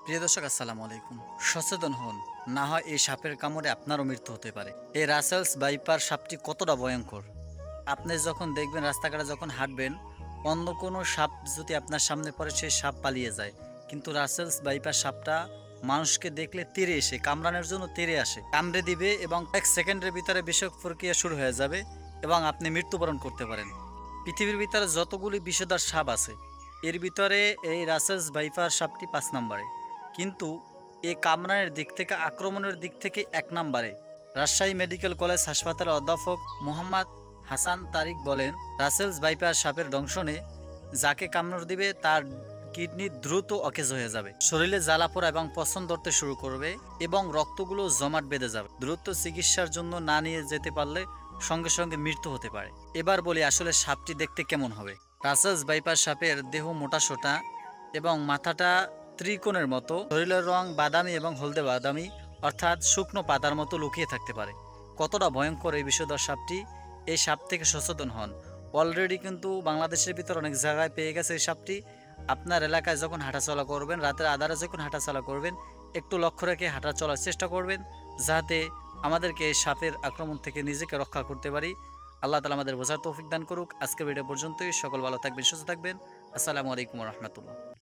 প্রিয় দর্শক আসসালামু আলাইকুম। সচেতন হন, না হয় এই সাপের কামড়ে আপনারও মৃত্যু হতে পারে। এই রাসেলস ভাইপার সাপটি কতটা ভয়ঙ্কর, আপনি যখন দেখবেন রাস্তাঘাটে যখন হাঁটবেন, অন্য কোনো সাপ যদি আপনার সামনে পড়ে সেই সাপ পালিয়ে যায়, কিন্তু রাসেলস ভাইপার সাপটা মানুষকে দেখলে তেড়ে এসে কামড়ানোর জন্য তেড়ে আসে, কামড়ে দিবে এবং এক সেকেন্ডের ভিতরে বিষয়ক প্রক্রিয়া শুরু হয়ে যাবে এবং আপনি মৃত্যুবরণ করতে পারেন। পৃথিবীর ভিতরে যতগুলি বিষধর সাপ আছে, এর ভিতরে এই রাসেলস ভাইপার সাপটি 5 নম্বরে, কিন্তু এই কামড়ানোর দিক থেকে, আক্রমণের দিক থেকে 1 নম্বরে। রাজশাহী মেডিকেল কলেজ হাসপাতালের অধ্যাপক মোহাম্মদ হাসান তারিক বলেন, রাসেলস ভাইপার সাপের দংশনে যাকে কামড় দিবে তার কিডনি দ্রুত অকেজ হয়ে যাবে, শরীরে জ্বালাপোড়া এবং পছন্দ ধরতে শুরু করবে এবং রক্তগুলো জমাট বেঁধে যাবে। দ্রুত চিকিৎসার জন্য না নিয়ে যেতে পারলে সঙ্গে সঙ্গে মৃত্যু হতে পারে। এবার বলি আসলে সাপটি দেখতে কেমন হবে। রাসেলস ভাইপার সাপের দেহ মোটাসোটা এবং মাথাটা ত্রিকোণের মতো, শরীরের রং বাদামি এবং হলদে বাদামি, অর্থাৎ শুকনো পাতার মতো লুকিয়ে থাকতে পারে। কতটা ভয়ঙ্কর এই বিষধর সাপটি, এই সাপ থেকে সচেতন হন। অলরেডি কিন্তু বাংলাদেশের ভিতর অনেক জায়গায় পেয়ে গেছে এই সাপটি। আপনার এলাকায় যখন হাঁটাচলা করবেন, রাতের আধারে যখন হাঁটাচলা করবেন, একটু লক্ষ্য রেখে হাঁটা চলার চেষ্টা করবেন, যাতে আমাদেরকে এই সাপের আক্রমণ থেকে নিজেকে রক্ষা করতে পারি। আল্লাহ তাআলা আমাদের বোঝার তৌফিক দান করুক। আজকের ভিডিও পর্যন্তই। সকল ভালো থাকবেন, সুস্থ থাকবেন। আসসালামু আলাইকুম ওয়া রাহমাতুল্লাহ।